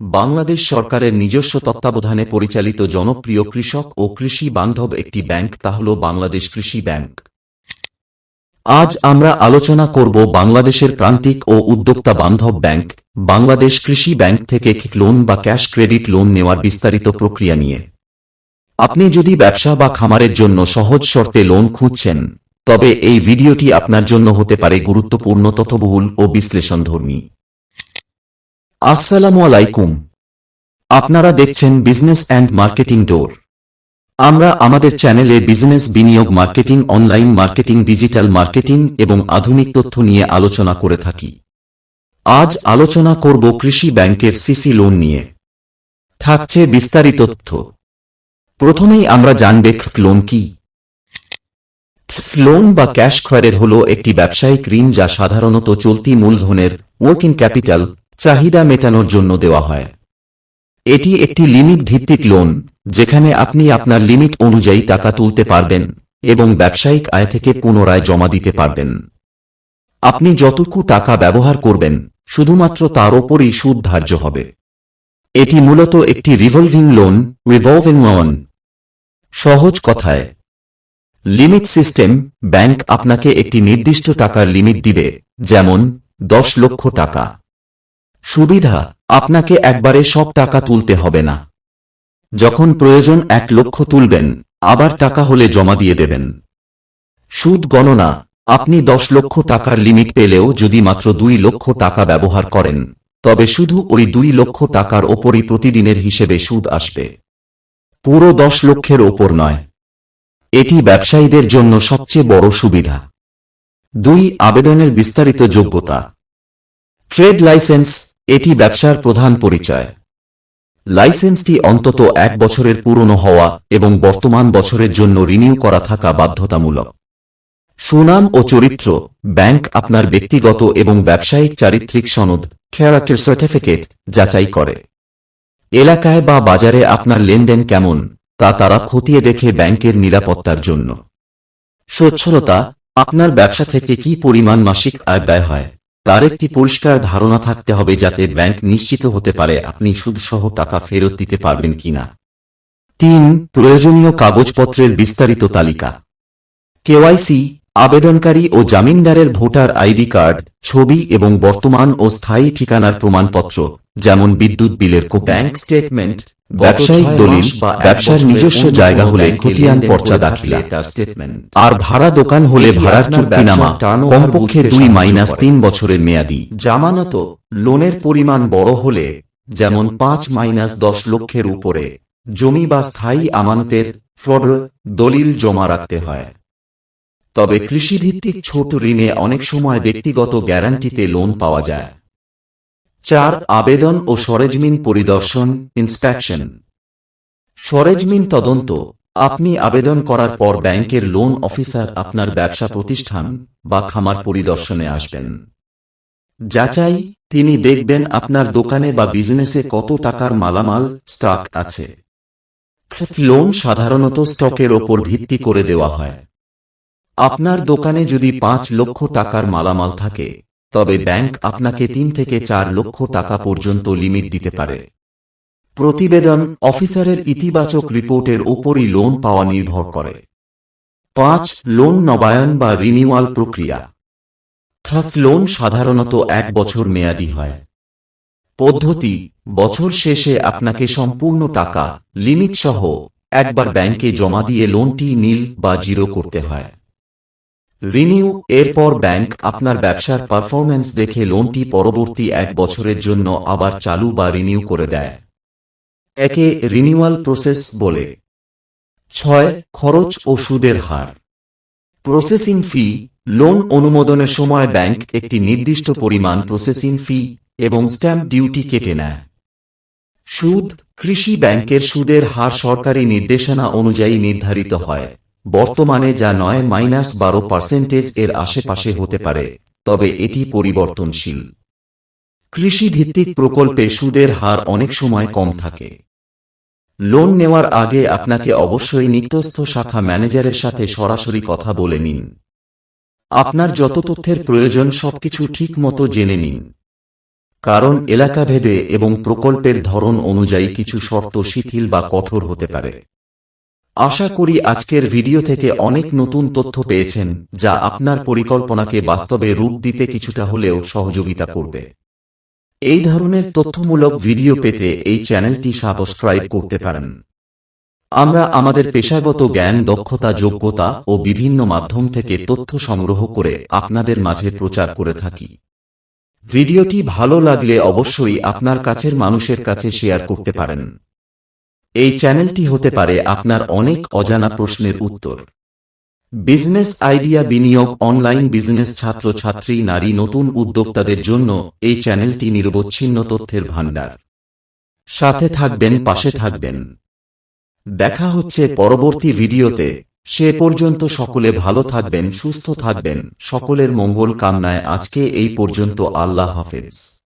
বাংলাদেশ সরকারের নিজস্ব তত্ত্বাবধানে পরিচালিত জনপ্রিয় কৃষক ও কৃষি বান্ধব একটি ব্যাংক, তা হল বাংলাদেশ কৃষি ব্যাংক। আজ আমরা আলোচনা করব বাংলাদেশের প্রান্তিক ও উদ্যোক্তা বান্ধব ব্যাংক বাংলাদেশ কৃষি ব্যাংক থেকে লোন বা ক্যাশ ক্রেডিট লোন নেওয়ার বিস্তারিত প্রক্রিয়া নিয়ে। আপনি যদি ব্যবসা বা খামারের জন্য সহজ শর্তে লোন খুঁজছেন, তবে এই ভিডিওটি আপনার জন্য হতে পারে গুরুত্বপূর্ণ, তথ্যবহুল ও বিশ্লেষণধর্মী। আসসালামু আলাইকুম। আপনারা দেখছেন বিজনেস অ্যান্ড মার্কেটিং ডোর। আমরা আমাদের চ্যানেলে বিজনেস, বিনিয়োগ, marketing, online marketing, digital marketing এবং আধুনিক তথ্য নিয়ে আলোচনা করে থাকি। আজ আলোচনা করব কৃষি ব্যাংকের সিসি লোন নিয়ে। থাকছে বিস্তারিত তথ্য। প্রথমেই আমরা জানব লোন কি। লোন বা ক্যাশ ক্রেডিট হল একটি ব্যবসায়িক ঋণ যা সাধারণত চলতি মূলধনের ওয়ার্কিং ক্যাপিটাল চাহিদা মেটানোর জন্য দেওয়া হয়। এটি একটি লিমিট ভিত্তিক লোন, যেখানে আপনি আপনার লিমিট অনুযায়ী টাকা তুলতে পারবেন এবং ব্যবসায়িক আয় থেকে পুনরায় জমা দিতে পারবেন। আপনি যতটুকু টাকা ব্যবহার করবেন, শুধুমাত্র তার ওপরই সুদ ধার্য হবে। এটি মূলত একটি রিভলভিং লোন। সহজ কথায়, লিমিট সিস্টেম। ব্যাংক আপনাকে একটি নির্দিষ্ট টাকার লিমিট দিবে, যেমন 10 লক্ষ টাকা। সুবিধা: আপনাকে একবারে সব টাকা তুলতে হবে না। যখন প্রয়োজন 1 লক্ষ তুলবেন, আবার টাকা হলে জমা দিয়ে দেবেন। সুদ গণনা: আপনি 10 লক্ষ টাকার লিমিট পেলেও যদি মাত্র 2 লক্ষ টাকা ব্যবহার করেন, তবে শুধু ওই 2 লক্ষ টাকার ওপরই প্রতিদিনের হিসেবে সুদ আসবে, পুরো 10 লক্ষের ওপর নয়। এটি ব্যবসায়ীদের জন্য সবচেয়ে বড় সুবিধা। 2. আবেদনের বিস্তারিত যোগ্যতা। ট্রেড লাইসেন্স, এটি ব্যবসার প্রধান পরিচয়। লাইসেন্সটি অন্তত 1 বছরের পুরনো হওয়া এবং বর্তমান বছরের জন্য রিনিউ করা থাকা বাধ্যতামূলক। সুনাম ও চরিত্র: ব্যাংক আপনার ব্যক্তিগত এবং ব্যবসায়িক চারিত্রিক সনদ ক্যারেক্টার সার্টিফিকেট যাচাই করে। এলাকায় বা বাজারে আপনার লেনদেন কেমন তা তারা খতিয়ে দেখে ব্যাংকের নিরাপত্তার জন্য। সচ্ছলতা: আপনার ব্যবসা থেকে কি পরিমাণ মাসিক আয় ব্যয় হয় তার একটি পরিষ্কার ধারণা থাকতে হবে, যাতে ব্যাংক নিশ্চিত হতে পারে আপনি সুদসহ টাকা ফেরত দিতে পারবেন কিনা। 3. প্রয়োজনীয় কাগজপত্রের বিস্তারিত তালিকা। কেওয়াইসি: আবেদনকারী ও জামিনদারের ভোটার আইডি কার্ড, ছবি এবং বর্তমান ও স্থায়ী ঠিকানার প্রমাণপত্র, যেমন বিদ্যুৎ বিলের কপি। ব্যাংক স্টেটমেন্ট: ব্যবসায়িক দলিল, ব্যবসার নিজস্ব জায়গা হলে খতিয়ান পর্চা দাখিলা। আর ভাড়া দোকান হলে ভাড়ার চুক্তিনামা, কমপক্ষে 2-3 বছরের মেয়াদি। জামানত: লোনের পরিমাণ বড় হলে, যেমন 5-10 লক্ষের উপরে, জমি বা স্থায়ী আমানতের দলিল জমা রাখতে হয়। তবে কৃষিভিত্তিক ছোট ঋণে অনেক সময় ব্যক্তিগত গ্যারান্টিতে লোন পাওয়া যায়। 4. আবেদন ও সরেজমিন পরিদর্শন ইন্সপেকশন। সরেজমিন তদন্ত: আপনি আবেদন করার পর ব্যাংকের লোন অফিসার আপনার ব্যবসা প্রতিষ্ঠান বা খামার পরিদর্শনে আসবেন। যাচাই: তিনি দেখবেন আপনার দোকানে বা বিজনেসে কত টাকার মালামাল স্টক আছে। লোন সাধারণত স্টকের ওপর ভিত্তি করে দেওয়া হয়। আপনার দোকানে যদি 5 লক্ষ টাকার মালামাল থাকে, তবে ব্যাংক আপনাকে 3 থেকে 4 লক্ষ টাকা পর্যন্ত লিমিট দিতে পারে। প্রতিবেদন: অফিসারের ইতিবাচক রিপোর্টের ওপরই লোন পাওয়া নির্ভর করে। 5. লোন নবায়ন বা রিনিউয়াল প্রক্রিয়া। লোন সাধারণত 1 বছর মেয়াদী হয়। পদ্ধতি: বছর শেষে আপনাকে সম্পূর্ণ টাকা লিমিট সহ একবার ব্যাংকে জমা দিয়ে লোনটি নীল বা জিরো করতে হয়। রিনিউ: এরপর ব্যাংক আপনার ব্যবসার পারফরম্যান্স দেখে লোনটি পরবর্তী 1 বছরের জন্য আবার চালু বা রিনিউ করে দেয়। একে রিনিউয়াল প্রসেস বলে। 6. খরচ ও সুদের হার। প্রসেসিং ফি: লোন অনুমোদনের সময় ব্যাংক একটি নির্দিষ্ট পরিমাণ প্রসেসিং ফি এবং স্ট্যাম্প ডিউটি কেটে নেয়। সুদ: কৃষি ব্যাংকের সুদের হার সরকারি নির্দেশনা অনুযায়ী নির্ধারিত হয়। বর্তমানে যা 9-12% এর আশেপাশে হতে পারে, তবে এটি পরিবর্তনশীল। কৃষি ভিত্তিক প্রকল্পে সুদের হার অনেক সময় কম থাকে। লোন নেওয়ার আগে আপনাকে অবশ্যই নিকটস্থ শাখা ম্যানেজারের সাথে সরাসরি কথা বলে নিন। আপনার যত তথ্যের প্রয়োজন সবকিছু ঠিক মতো জেনে নিন। কারণ এলাকাভেদে এবং প্রকল্পের ধরন অনুযায়ী কিছু শর্ত শিথিল বা কঠোর হতে পারে। আশা করি আজকের ভিডিও থেকে অনেক নতুন তথ্য পেয়েছেন, যা আপনার পরিকল্পনাকে বাস্তবে রূপ দিতে কিছুটা হলেও সহযোগিতা করবে। এই ধরনের তথ্যমূলক ভিডিও পেতে এই চ্যানেলটি সাবস্ক্রাইব করতে পারেন। আমরা আমাদের পেশাগত জ্ঞান, দক্ষতা, যোগ্যতা ও বিভিন্ন মাধ্যম থেকে তথ্য সংগ্রহ করে আপনাদের মাঝে প্রচার করে থাকি। ভিডিওটি ভালো লাগলে অবশ্যই আপনার কাছের মানুষের কাছে শেয়ার করতে পারেন। এই চ্যানেলটি হতে পারে আপনার অনেক অজানা প্রশ্নের উত্তর। বিজনেস আইডিয়া, বিনিয়োগ, অনলাইন বিজনেস, ছাত্রছাত্রী, নারী, নতুন উদ্যোক্তাদের জন্য এই চ্যানেলটি নিরবচ্ছিন্ন তথ্যের ভান্ডার। সাথে থাকবেন, পাশে থাকবেন। দেখা হচ্ছে পরবর্তী ভিডিওতে। সে পর্যন্ত সকলে ভালো থাকবেন, সুস্থ থাকবেন। সকলের মঙ্গল কামনায় আজকে এই পর্যন্ত। আল্লাহ হাফেজ।